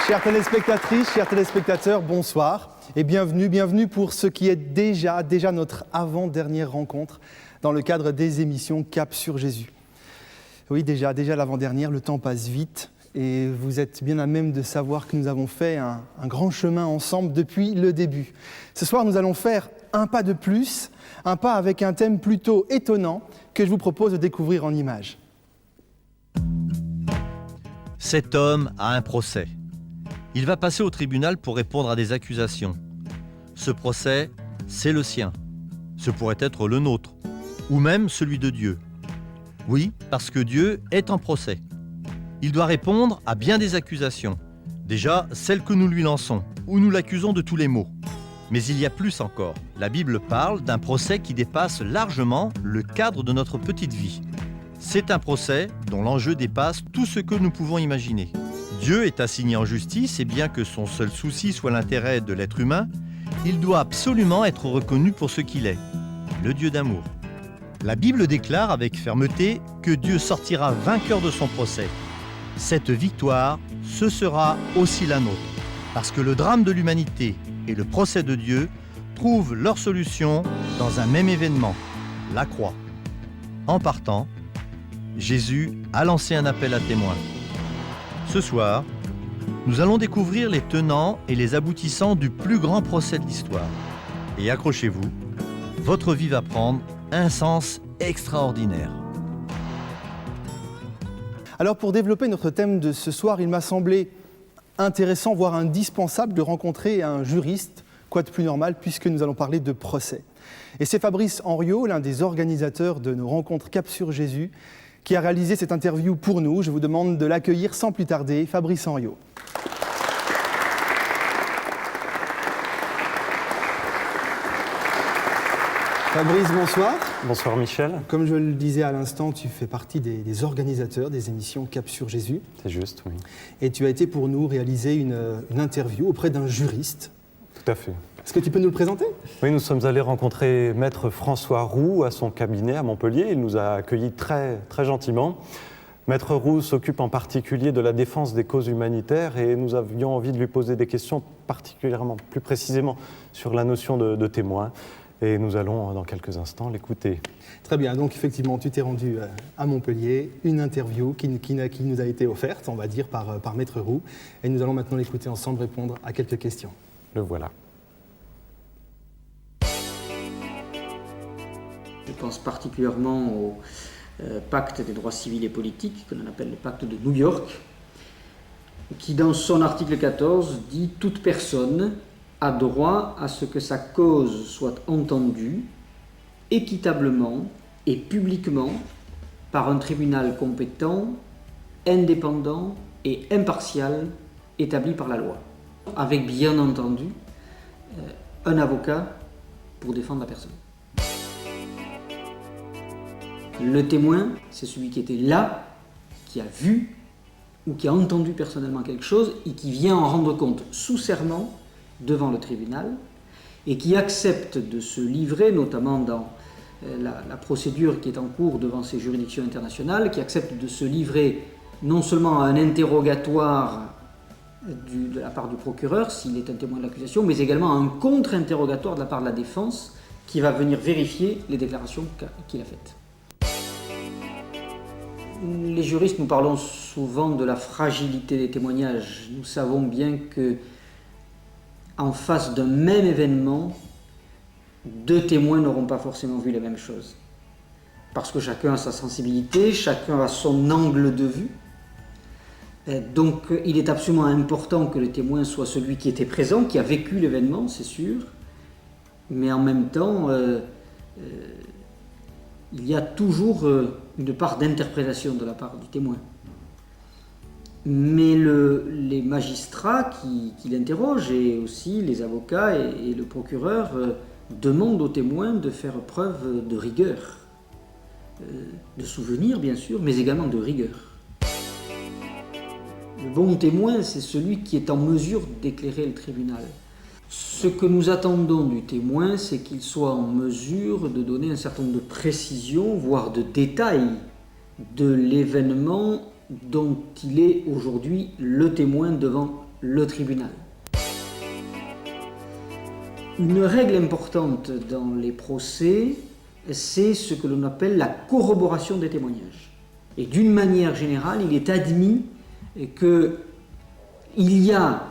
Chères téléspectatrices, chers téléspectateurs, bonsoir et bienvenue pour ce qui est déjà notre avant-dernière rencontre dans le cadre des émissions Cap sur Jésus. Oui, déjà l'avant-dernière, le temps passe vite et vous êtes bien à même de savoir que nous avons fait un grand chemin ensemble depuis le début. Ce soir, nous allons faire un pas de plus, un pas avec un thème plutôt étonnant que je vous propose de découvrir en images. Cet homme a un procès. Il va passer au tribunal pour répondre à des accusations. Ce procès, c'est le sien. Ce pourrait être le nôtre, ou même celui de Dieu. Oui, parce que Dieu est en procès. Il doit répondre à bien des accusations. Déjà, celles que nous lui lançons, où nous l'accusons de tous les maux. Mais il y a plus encore. La Bible parle d'un procès qui dépasse largement le cadre de notre petite vie. C'est un procès dont l'enjeu dépasse tout ce que nous pouvons imaginer. Dieu est assigné en justice et bien que son seul souci soit l'intérêt de l'être humain, il doit absolument être reconnu pour ce qu'il est, le Dieu d'amour. La Bible déclare avec fermeté que Dieu sortira vainqueur de son procès. Cette victoire, ce sera aussi la nôtre, parce que le drame de l'humanité et le procès de Dieu trouvent leur solution dans un même événement, la croix. En partant, Jésus a lancé un appel à témoins. Ce soir, nous allons découvrir les tenants et les aboutissants du plus grand procès de l'histoire. Et accrochez-vous, votre vie va prendre un sens extraordinaire. Alors pour développer notre thème de ce soir, il m'a semblé intéressant, voire indispensable de rencontrer un juriste, quoi de plus normal puisque nous allons parler de procès. Et c'est Fabrice Henriot, l'un des organisateurs de nos rencontres Cap sur Jésus, qui a réalisé cette interview pour nous. Je vous demande de l'accueillir sans plus tarder, Fabrice Henriot. Fabrice, bonsoir. Bonsoir Michel. Comme je le disais à l'instant, tu fais partie des organisateurs des émissions Cap sur Jésus. C'est juste, oui. Et tu as été pour nous réaliser une interview auprès d'un juriste. Tout à fait. Est-ce que tu peux nous le présenter ? Oui, nous sommes allés rencontrer Maître François Roux à son cabinet à Montpellier. Il nous a accueillis très, très gentiment. Maître Roux s'occupe en particulier de la défense des causes humanitaires et nous avions envie de lui poser des questions particulièrement, plus précisément, sur la notion de témoin. Et nous allons, dans quelques instants, l'écouter. Très bien, donc effectivement, tu t'es rendu à Montpellier, une interview qui nous a été offerte, on va dire, par Maître Roux. Et nous allons maintenant l'écouter ensemble, répondre à quelques questions. Le voilà. Je pense particulièrement au pacte des droits civils et politiques, que l'on appelle le pacte de New York, qui dans son article 14 dit « Toute personne a droit à ce que sa cause soit entendue équitablement et publiquement par un tribunal compétent, indépendant et impartial établi par la loi, avec bien entendu un avocat pour défendre la personne. » Le témoin, c'est celui qui était là, qui a vu ou qui a entendu personnellement quelque chose et qui vient en rendre compte sous serment devant le tribunal et qui accepte de se livrer, notamment dans la procédure qui est en cours devant ces juridictions internationales, qui accepte de se livrer non seulement à un interrogatoire de la part du procureur, s'il est un témoin de l'accusation, mais également à un contre-interrogatoire de la part de la défense qui va venir vérifier les déclarations qu'il a faites. Les juristes, nous parlons souvent de la fragilité des témoignages. Nous savons bien que, en face d'un même événement, deux témoins n'auront pas forcément vu les mêmes choses. Parce que chacun a sa sensibilité, chacun a son angle de vue. Donc il est absolument important que le témoin soit celui qui était présent, qui a vécu l'événement, c'est sûr. Mais en même temps, il y a toujours une part d'interprétation de la part du témoin. Mais les magistrats qui l'interrogent et aussi les avocats et le procureur demandent aux témoins de faire preuve de rigueur, de souvenir bien sûr, mais également de rigueur. Le bon témoin, c'est celui qui est en mesure d'éclairer le tribunal. Ce que nous attendons du témoin, c'est qu'il soit en mesure de donner un certain nombre de précisions, voire de détails de l'événement dont il est aujourd'hui le témoin devant le tribunal. Une règle importante dans les procès, c'est ce que l'on appelle la corroboration des témoignages. Et d'une manière générale, il est admis qu'il y a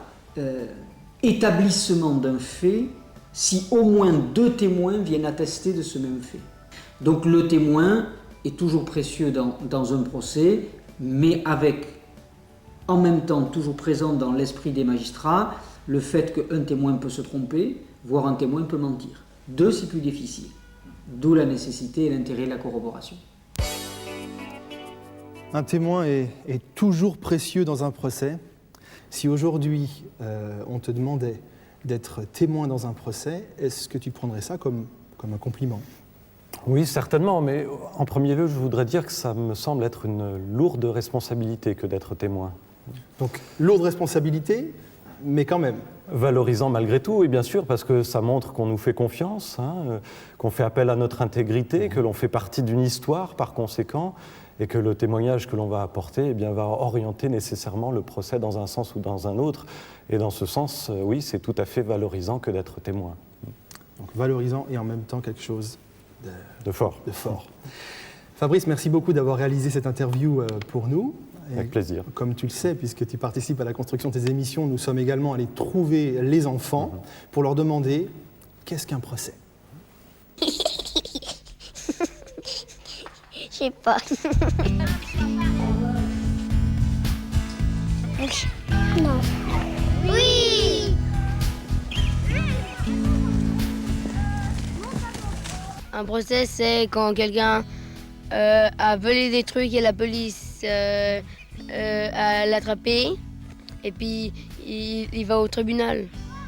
établissement d'un fait si au moins 2 témoins viennent attester de ce même fait. Donc le témoin est toujours précieux dans un procès, mais avec en même temps toujours présent dans l'esprit des magistrats le fait qu'un témoin peut se tromper, voire un témoin peut mentir. 2, c'est plus difficile. D'où la nécessité et l'intérêt de la corroboration. Un témoin est toujours précieux dans un procès. Si aujourd'hui on te demandait d'être témoin dans un procès, est-ce que tu prendrais ça comme un compliment ? Oui, certainement, mais en premier lieu, je voudrais dire que ça me semble être une lourde responsabilité que d'être témoin. Donc, lourde responsabilité, mais quand même. Valorisant malgré tout, et bien sûr, parce que ça montre qu'on nous fait confiance, qu'on fait appel à notre intégrité, que l'on fait partie d'une histoire par conséquent, et que le témoignage que l'on va apporter eh bien, va orienter nécessairement le procès dans un sens ou dans un autre. Et dans ce sens, oui, c'est tout à fait valorisant que d'être témoin. Donc valorisant et en même temps quelque chose de fort. Fabrice, merci beaucoup d'avoir réalisé cette interview pour nous. Avec plaisir. Comme tu le sais, puisque tu participes à la construction de tes émissions, nous sommes également allés trouver les enfants pour leur demander qu'est-ce qu'un procès ? Je sais pas. Non. Oui. Un procès, c'est quand quelqu'un a volé des trucs et la police a l'attrapé et puis il va au tribunal.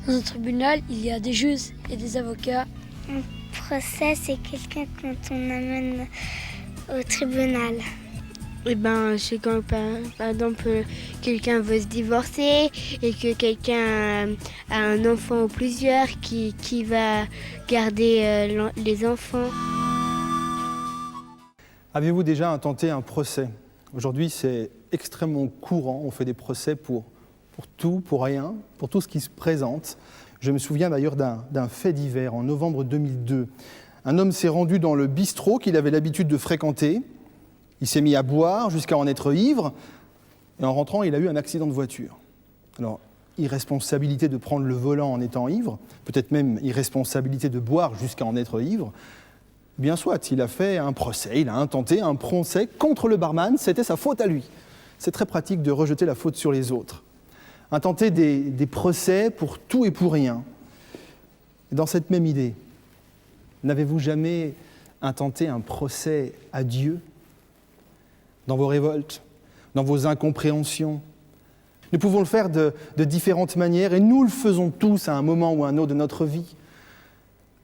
Dans un tribunal, il y a des juges et des avocats. Un procès, c'est quelqu'un quand on amène au tribunal. Eh ben, c'est quand par exemple quelqu'un veut se divorcer et que quelqu'un a un enfant ou plusieurs qui va garder les enfants. Avez-vous déjà intenté un procès ? Aujourd'hui, c'est extrêmement courant. On fait des procès pour tout, pour rien, pour tout ce qui se présente. Je me souviens d'ailleurs d'un fait divers. En novembre 2002, un homme s'est rendu dans le bistrot qu'il avait l'habitude de fréquenter. Il s'est mis à boire jusqu'à en être ivre. Et en rentrant, il a eu un accident de voiture. Alors, irresponsabilité de prendre le volant en étant ivre, peut-être même irresponsabilité de boire jusqu'à en être ivre. Bien soit, il a fait un procès, il a intenté un procès contre le barman, c'était sa faute à lui. C'est très pratique de rejeter la faute sur les autres. Intenter des procès pour tout et pour rien. Dans cette même idée, n'avez-vous jamais intenté un procès à Dieu ? Dans vos révoltes, dans vos incompréhensions. Nous pouvons le faire de différentes manières et nous le faisons tous à un moment ou à un autre de notre vie.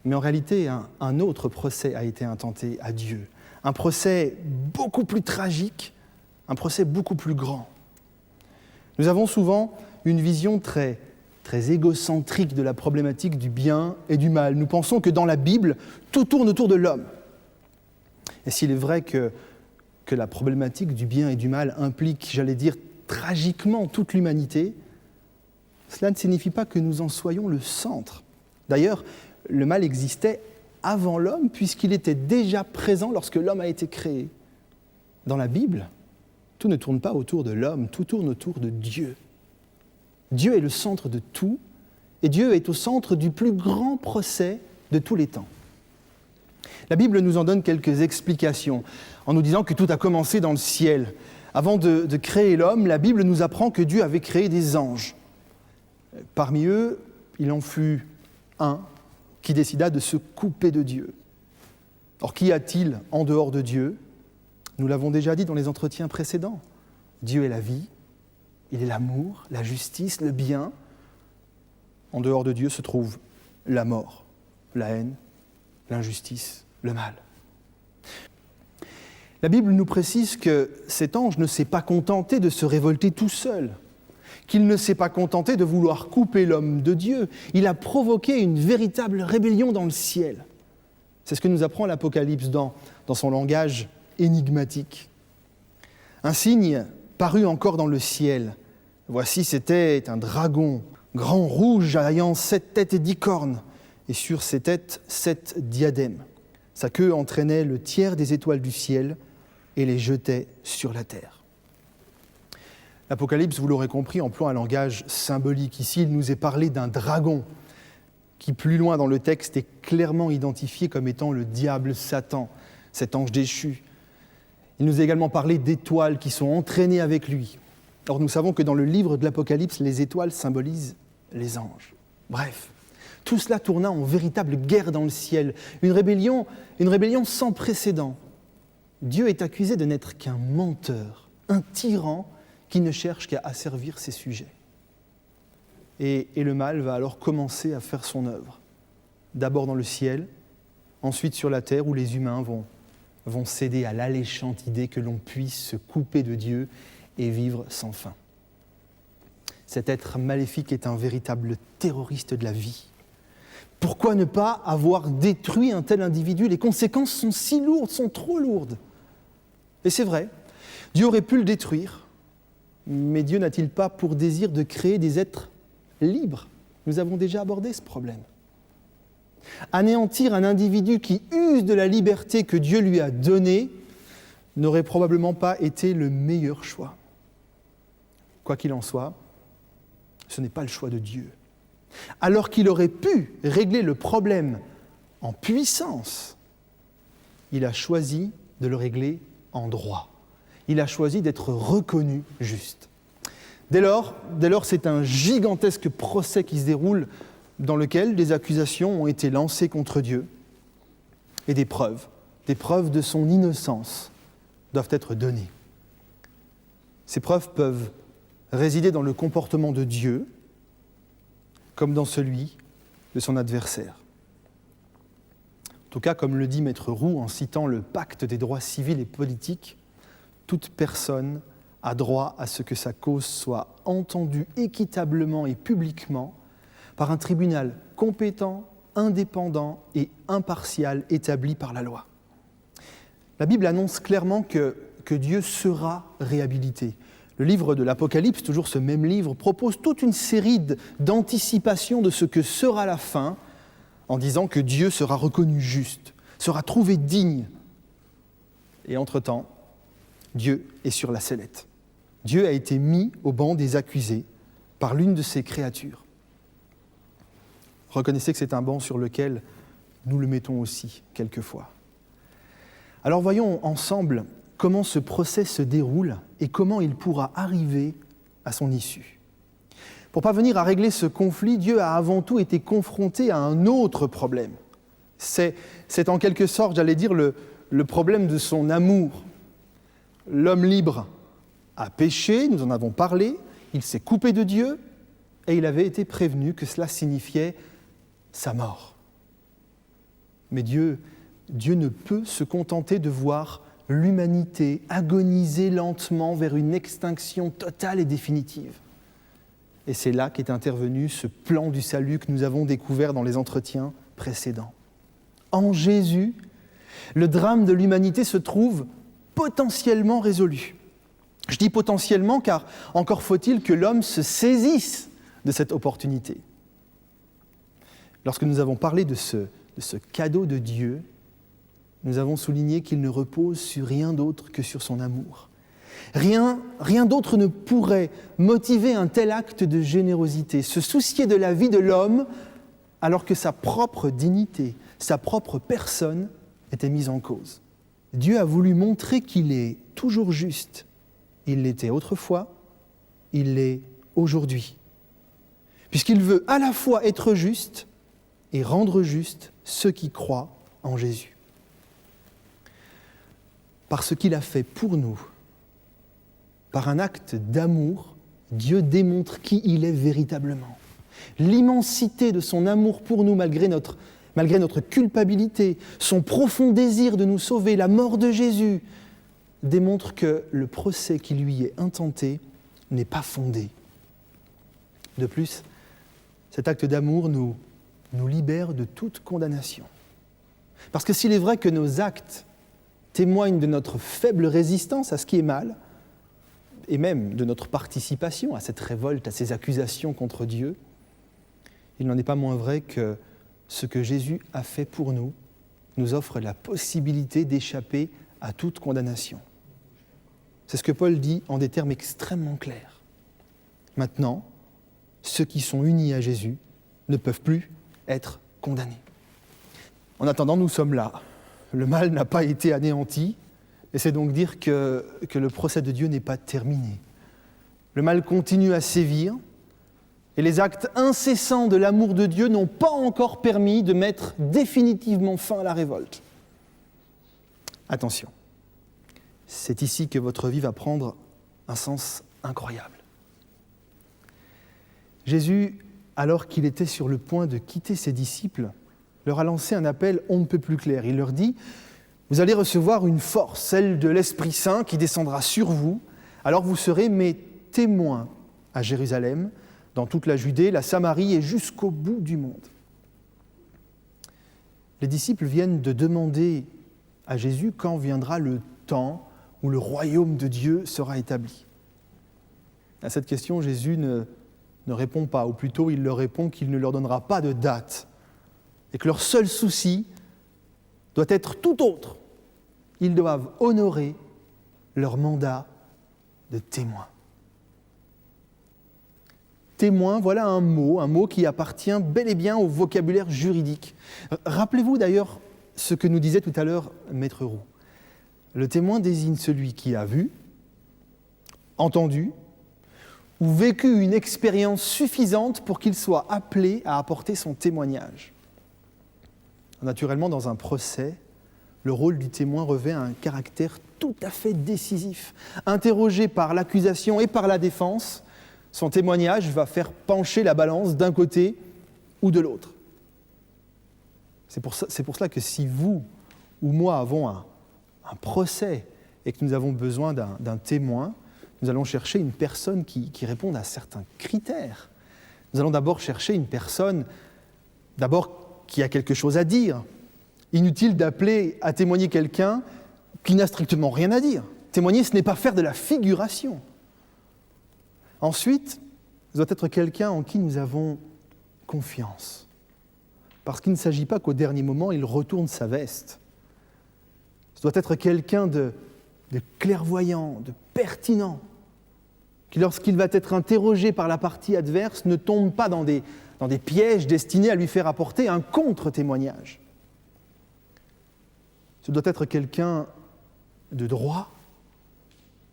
Mais en réalité, un autre procès a été intenté à Dieu. Un procès beaucoup plus tragique, un procès beaucoup plus grand. Nous avons souvent une vision très égocentrique de la problématique du bien et du mal. Nous pensons que dans la Bible, tout tourne autour de l'homme. Et s'il est vrai que la problématique du bien et du mal implique, j'allais dire, tragiquement toute l'humanité, cela ne signifie pas que nous en soyons le centre. D'ailleurs, le mal existait avant l'homme, puisqu'il était déjà présent lorsque l'homme a été créé. Dans la Bible, tout ne tourne pas autour de l'homme, tout tourne autour de Dieu. Dieu est le centre de tout, et Dieu est au centre du plus grand procès de tous les temps. La Bible nous en donne quelques explications, en nous disant que tout a commencé dans le ciel. Avant de créer l'homme, la Bible nous apprend que Dieu avait créé des anges. Parmi eux, il en fut un qui décida de se couper de Dieu. Or, qu'y a-t-il en dehors de Dieu ? Nous l'avons déjà dit dans les entretiens précédents. Dieu est la vie, il est l'amour, la justice, le bien. En dehors de Dieu se trouve la mort, la haine, l'injustice, le mal. La Bible nous précise que cet ange ne s'est pas contenté de se révolter tout seul, qu'il ne s'est pas contenté de vouloir couper l'homme de Dieu. Il a provoqué une véritable rébellion dans le ciel. C'est ce que nous apprend l'Apocalypse dans son langage énigmatique. Un signe parut encore dans le ciel, Voici, c'était un dragon, grand rouge, ayant 7 têtes et 10 cornes, et sur ses têtes 7 diadèmes. Sa queue entraînait le tiers des étoiles du ciel et les jetait sur la terre. L'Apocalypse, vous l'aurez compris, emploie un langage symbolique. Ici, il nous est parlé d'un dragon qui, plus loin dans le texte, est clairement identifié comme étant le diable Satan, cet ange déchu. Il nous est également parlé d'étoiles qui sont entraînées avec lui. Or, nous savons que dans le livre de l'Apocalypse, les étoiles symbolisent les anges. Bref, tout cela tourna en véritable guerre dans le ciel, une rébellion sans précédent. Dieu est accusé de n'être qu'un menteur, un tyran qui ne cherche qu'à asservir ses sujets. Et le mal va alors commencer à faire son œuvre. D'abord dans le ciel, ensuite sur la terre où les humains vont céder à l'alléchante idée que l'on puisse se couper de Dieu et vivre sans fin. Cet être maléfique est un véritable terroriste de la vie. Pourquoi ne pas avoir détruit un tel individu ? Les conséquences sont si lourdes, sont trop lourdes. Et c'est vrai, Dieu aurait pu le détruire, mais Dieu n'a-t-il pas pour désir de créer des êtres libres ? Nous avons déjà abordé ce problème. Anéantir un individu qui use de la liberté que Dieu lui a donnée n'aurait probablement pas été le meilleur choix. Quoi qu'il en soit, ce n'est pas le choix de Dieu. Alors qu'il aurait pu régler le problème en puissance, il a choisi de le régler en droit. Il a choisi d'être reconnu juste. Dès lors, c'est un gigantesque procès qui se déroule dans lequel des accusations ont été lancées contre Dieu et des preuves de son innocence doivent être données. Ces preuves peuvent résider dans le comportement de Dieu comme dans celui de son adversaire. En tout cas, comme le dit Maître Roux en citant le pacte des droits civils et politiques, toute personne a droit à ce que sa cause soit entendue équitablement et publiquement par un tribunal compétent, indépendant et impartial établi par la loi. La Bible annonce clairement que Dieu sera réhabilité. Le livre de l'Apocalypse, toujours ce même livre, propose toute une série d'anticipations de ce que sera la fin, en disant que Dieu sera reconnu juste, sera trouvé digne. Et entre-temps, Dieu est sur la sellette. Dieu a été mis au banc des accusés par l'une de ses créatures. Reconnaissez que c'est un banc sur lequel nous le mettons aussi quelquefois. Alors voyons ensemble comment ce procès se déroule et comment il pourra arriver à son issue. Pour parvenir à régler ce conflit, Dieu a avant tout été confronté à un autre problème. C'est en quelque sorte, j'allais dire, le problème de son amour. L'homme libre a péché, nous en avons parlé, il s'est coupé de Dieu et il avait été prévenu que cela signifiait sa mort. Mais Dieu ne peut se contenter de voir l'humanité agoniser lentement vers une extinction totale et définitive. Et c'est là qu'est intervenu ce plan du salut que nous avons découvert dans les entretiens précédents. En Jésus, le drame de l'humanité se trouve potentiellement résolu. Je dis potentiellement car encore faut-il que l'homme se saisisse de cette opportunité. Lorsque nous avons parlé de ce cadeau de Dieu, nous avons souligné qu'il ne repose sur rien d'autre que sur son amour. Rien d'autre ne pourrait motiver un tel acte de générosité, se soucier de la vie de l'homme alors que sa propre dignité, sa propre personne était mise en cause. Dieu a voulu montrer qu'il est toujours juste. Il l'était autrefois, il l'est aujourd'hui. Puisqu'il veut à la fois être juste et rendre juste ceux qui croient en Jésus. Par ce qu'il a fait pour nous, par un acte d'amour, Dieu démontre qui il est véritablement. L'immensité de son amour pour nous malgré notre culpabilité, son profond désir de nous sauver, la mort de Jésus, démontre que le procès qui lui est intenté n'est pas fondé. De plus, cet acte d'amour nous libère de toute condamnation. Parce que s'il est vrai que nos actes témoignent de notre faible résistance à ce qui est mal, et même de notre participation à cette révolte, à ces accusations contre Dieu, il n'en est pas moins vrai que ce que Jésus a fait pour nous offre la possibilité d'échapper à toute condamnation. C'est ce que Paul dit en des termes extrêmement clairs. Maintenant, ceux qui sont unis à Jésus ne peuvent plus être condamnés. En attendant, nous sommes là. Le mal n'a pas été anéanti, et c'est donc dire que le procès de Dieu n'est pas terminé. Le mal continue à sévir, et les actes incessants de l'amour de Dieu n'ont pas encore permis de mettre définitivement fin à la révolte. Attention, c'est ici que votre vie va prendre un sens incroyable. Jésus, alors qu'il était sur le point de quitter ses disciples, leur a lancé un appel on ne peut plus clair. Il leur dit « Vous allez recevoir une force, celle de l'Esprit Saint qui descendra sur vous, alors vous serez mes témoins à Jérusalem, dans toute la Judée, la Samarie et jusqu'au bout du monde. » Les disciples viennent de demander à Jésus quand viendra le temps où le royaume de Dieu sera établi. À cette question, Jésus ne répond pas, ou plutôt il leur répond qu'il ne leur donnera pas de date, et que leur seul souci doit être tout autre. Ils doivent honorer leur mandat de témoin. Témoin, voilà un mot qui appartient bel et bien au vocabulaire juridique. Rappelez-vous d'ailleurs ce que nous disait tout à l'heure Maître Roux. Le témoin désigne celui qui a vu, entendu ou vécu une expérience suffisante pour qu'il soit appelé à apporter son témoignage. Naturellement, dans un procès, le rôle du témoin revêt un caractère tout à fait décisif. Interrogé par l'accusation et par la défense, son témoignage va faire pencher la balance d'un côté ou de l'autre. C'est pour cela que si vous ou moi avons un procès et que nous avons besoin d'un témoin, nous allons chercher une personne qui réponde à certains critères. Nous allons d'abord chercher une personne qui a quelque chose à dire. Inutile d'appeler à témoigner quelqu'un qui n'a strictement rien à dire. Témoigner, ce n'est pas faire de la figuration. Ensuite, ce doit être quelqu'un en qui nous avons confiance. Parce qu'il ne s'agit pas qu'au dernier moment, il retourne sa veste. Ce doit être quelqu'un de clairvoyant, de pertinent, qui, lorsqu'il va être interrogé par la partie adverse, ne tombe pas dans des pièges destinés à lui faire apporter un contre-témoignage. Ce doit être quelqu'un de droit,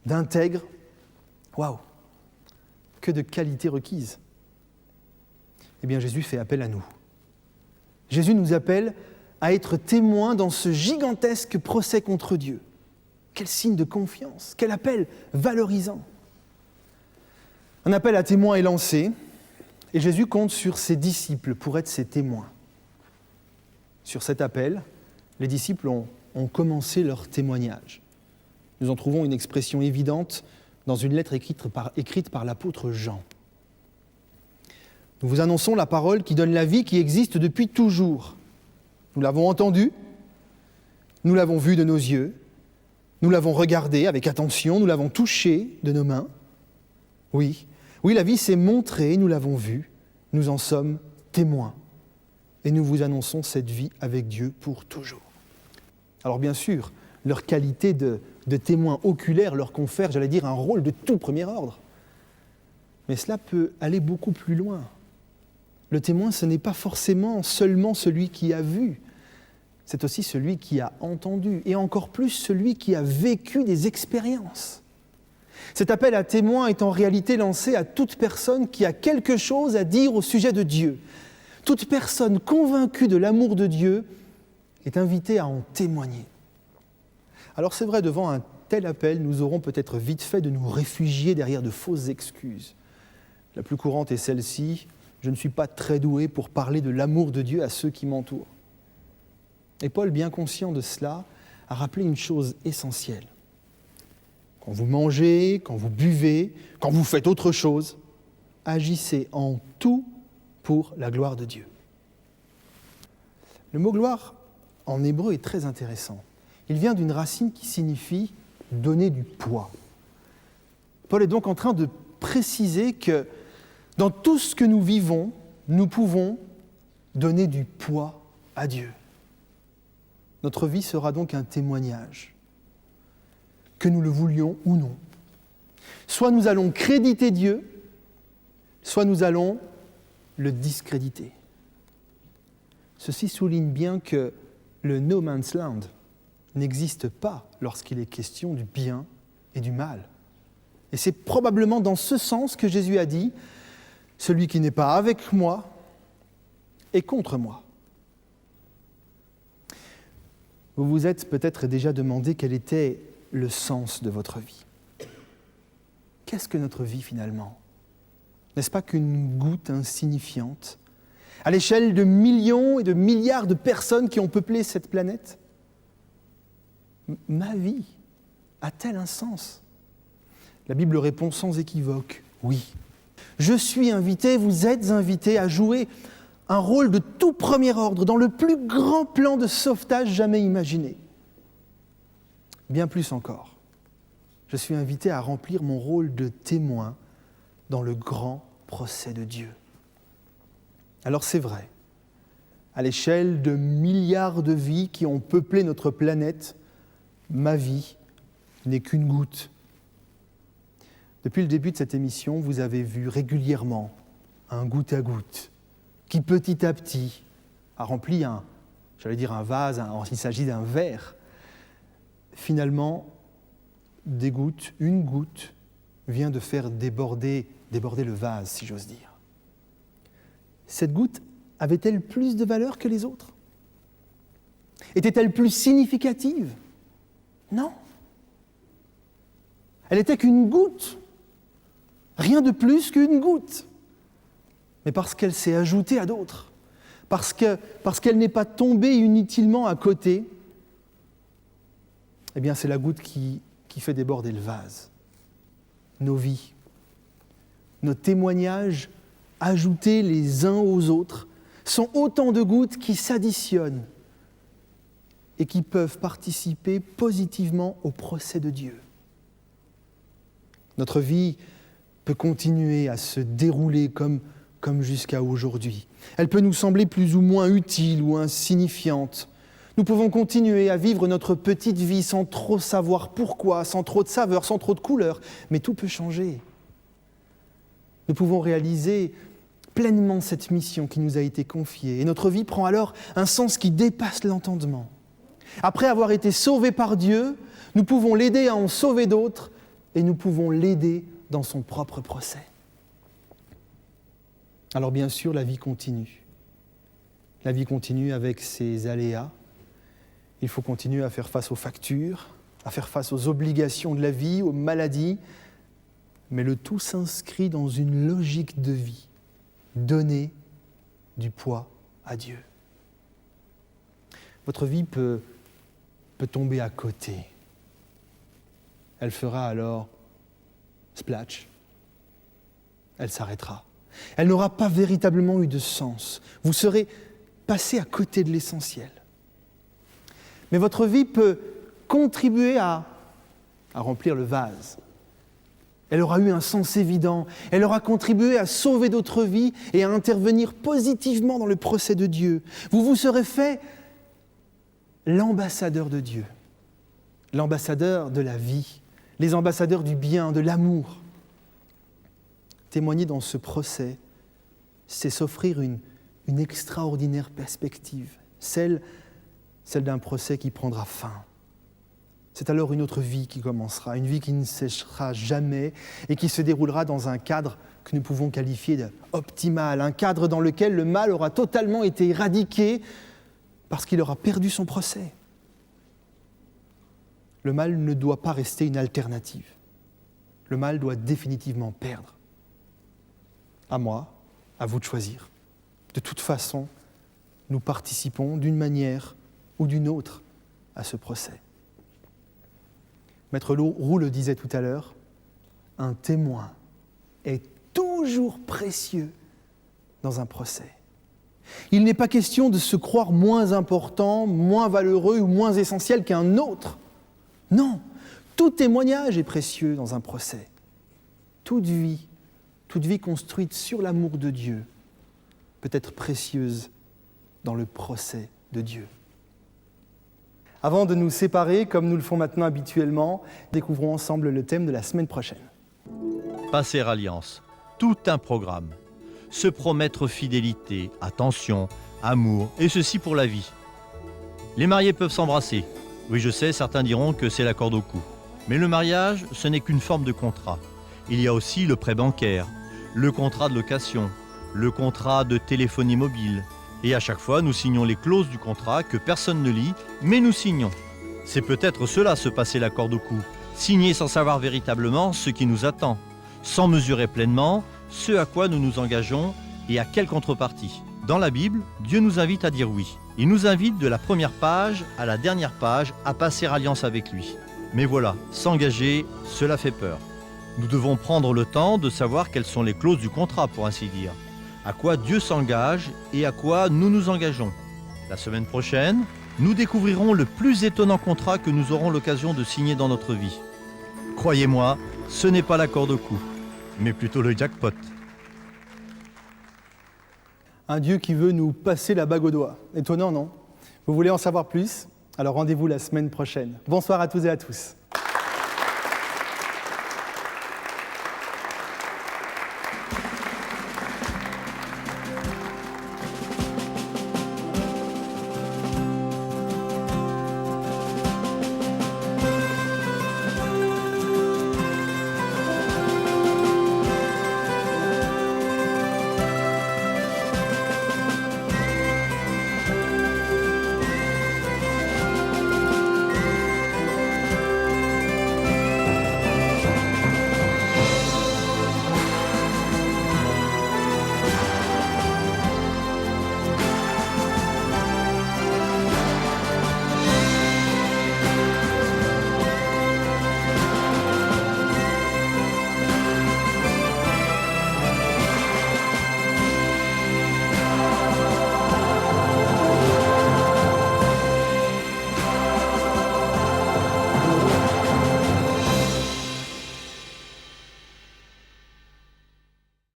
d'intègre. Waouh! Que de qualités requises. Eh bien, Jésus fait appel à nous. Jésus nous appelle à être témoins dans ce gigantesque procès contre Dieu. Quel signe de confiance, quel appel valorisant. Un appel à témoins est lancé, et Jésus compte sur ses disciples pour être ses témoins. Sur cet appel, les disciples ont commencé leur témoignage. Nous en trouvons une expression évidente dans une lettre écrite par l'apôtre Jean. Nous vous annonçons la parole qui donne la vie qui existe depuis toujours. Nous l'avons entendue, nous l'avons vue de nos yeux, nous l'avons regardée avec attention, nous l'avons touchée de nos mains. Oui, la vie s'est montrée, nous l'avons vue, nous en sommes témoins. Et nous vous annonçons cette vie avec Dieu pour toujours. Alors bien sûr, leur qualité de témoins oculaires leur confère, un rôle de tout premier ordre. Mais cela peut aller beaucoup plus loin. Le témoin, ce n'est pas forcément seulement celui qui a vu, c'est aussi celui qui a entendu, et encore plus celui qui a vécu des expériences. Cet appel à témoin est en réalité lancé à toute personne qui a quelque chose à dire au sujet de Dieu. Toute personne convaincue de l'amour de Dieu est invitée à en témoigner. Alors c'est vrai, devant un tel appel, nous aurons peut-être vite fait de nous réfugier derrière de fausses excuses. La plus courante est celle-ci: je ne suis pas très doué pour parler de l'amour de Dieu à ceux qui m'entourent. Et Paul, bien conscient de cela, a rappelé une chose essentielle. Quand vous mangez, quand vous buvez, quand vous faites autre chose, agissez en tout pour la gloire de Dieu. Le mot gloire en hébreu est très intéressant. Il vient d'une racine qui signifie donner du poids. Paul est donc en train de préciser que dans tout ce que nous vivons, nous pouvons donner du poids à Dieu. Notre vie sera donc un témoignage, que nous le voulions ou non. Soit nous allons créditer Dieu, soit nous allons le discréditer. Ceci souligne bien que le no man's land n'existe pas lorsqu'il est question du bien et du mal. Et c'est probablement dans ce sens que Jésus a dit « Celui qui n'est pas avec moi est contre moi ». Vous vous êtes peut-être déjà demandé quel était le sens de votre vie. Qu'est-ce que notre vie finalement ? N'est-ce pas qu'une goutte insignifiante à l'échelle de millions et de milliards de personnes qui ont peuplé cette planète ? Ma vie a-t-elle un sens ? La Bible répond sans équivoque, oui. Je suis invité, vous êtes invités à jouer un rôle de tout premier ordre dans le plus grand plan de sauvetage jamais imaginé. Bien plus encore, je suis invité à remplir mon rôle de témoin dans le grand procès de Dieu. Alors c'est vrai, à l'échelle de milliards de vies qui ont peuplé notre planète, ma vie n'est qu'une goutte. Depuis le début de cette émission, vous avez vu régulièrement un goutte à goutte qui petit à petit a rempli un vase, il s'agit d'un verre. Finalement, une goutte vient de faire déborder le vase, si j'ose dire. Cette goutte avait-elle plus de valeur que les autres ? Était-elle plus significative ? Non. Elle n'était qu'une goutte. Rien de plus qu'une goutte. Mais parce qu'elle s'est ajoutée à d'autres, parce qu'elle n'est pas tombée inutilement à côté, eh bien c'est la goutte qui fait déborder le vase. Nos vies, nos témoignages ajoutés les uns aux autres sont autant de gouttes qui s'additionnent et qui peuvent participer positivement au procès de Dieu. Notre vie peut continuer à se dérouler comme jusqu'à aujourd'hui. Elle peut nous sembler plus ou moins utile ou insignifiante. Nous pouvons continuer à vivre notre petite vie sans trop savoir pourquoi, sans trop de saveur, sans trop de couleurs, mais tout peut changer. Nous pouvons réaliser pleinement cette mission qui nous a été confiée et notre vie prend alors un sens qui dépasse l'entendement. Après avoir été sauvés par Dieu, nous pouvons l'aider à en sauver d'autres et nous pouvons l'aider dans son propre procès. Alors bien sûr, la vie continue. La vie continue avec ses aléas. Il faut continuer à faire face aux factures, à faire face aux obligations de la vie, aux maladies. Mais le tout s'inscrit dans une logique de vie. Donner du poids à Dieu. Votre vie peut tomber à côté. Elle fera alors splash. Elle s'arrêtera. Elle n'aura pas véritablement eu de sens. Vous serez passé à côté de l'essentiel. Mais votre vie peut contribuer à remplir le vase. Elle aura eu un sens évident. Elle aura contribué à sauver d'autres vies et à intervenir positivement dans le procès de Dieu. Vous vous serez fait l'ambassadeur de Dieu, l'ambassadeur de la vie, les ambassadeurs du bien, de l'amour. Témoigner dans ce procès, c'est s'offrir une extraordinaire perspective, celle d'un procès qui prendra fin. C'est alors une autre vie qui commencera, une vie qui ne séchera jamais et qui se déroulera dans un cadre que nous pouvons qualifier d'optimal, un cadre dans lequel le mal aura totalement été éradiqué parce qu'il aura perdu son procès. Le mal ne doit pas rester une alternative. Le mal doit définitivement perdre. À moi, à vous de choisir. De toute façon, nous participons d'une manière ou d'une autre à ce procès. Maître Roux le disait tout à l'heure, un témoin est toujours précieux dans un procès. Il n'est pas question de se croire moins important, moins valeureux ou moins essentiel qu'un autre. Non, tout témoignage est précieux dans un procès. toute vie construite sur l'amour de Dieu peut être précieuse dans le procès de Dieu. Avant de nous séparer, comme nous le font maintenant habituellement, découvrons ensemble le thème de la semaine prochaine. Passer alliance, tout un programme. Se promettre fidélité, attention, amour, et ceci pour la vie. Les mariés peuvent s'embrasser. Oui, je sais, certains diront que c'est la corde au cou. Mais le mariage, ce n'est qu'une forme de contrat. Il y a aussi le prêt bancaire, le contrat de location, le contrat de téléphonie mobile. Et à chaque fois, nous signons les clauses du contrat que personne ne lit, mais nous signons. C'est peut-être cela, se passer la corde au cou. Signer sans savoir véritablement ce qui nous attend, sans mesurer pleinement ce à quoi nous nous engageons et à quelle contrepartie. Dans la Bible, Dieu nous invite à dire oui. Il nous invite de la première page à la dernière page à passer alliance avec lui. Mais voilà, s'engager, cela fait peur. Nous devons prendre le temps de savoir quelles sont les clauses du contrat, pour ainsi dire. À quoi Dieu s'engage et à quoi nous nous engageons. La semaine prochaine, nous découvrirons le plus étonnant contrat que nous aurons l'occasion de signer dans notre vie. Croyez-moi, ce n'est pas la corde au cou, mais plutôt le jackpot. Un Dieu qui veut nous passer la bague au doigt. Étonnant, non ? Vous voulez en savoir plus ? Alors rendez-vous la semaine prochaine. Bonsoir à tous et à tous.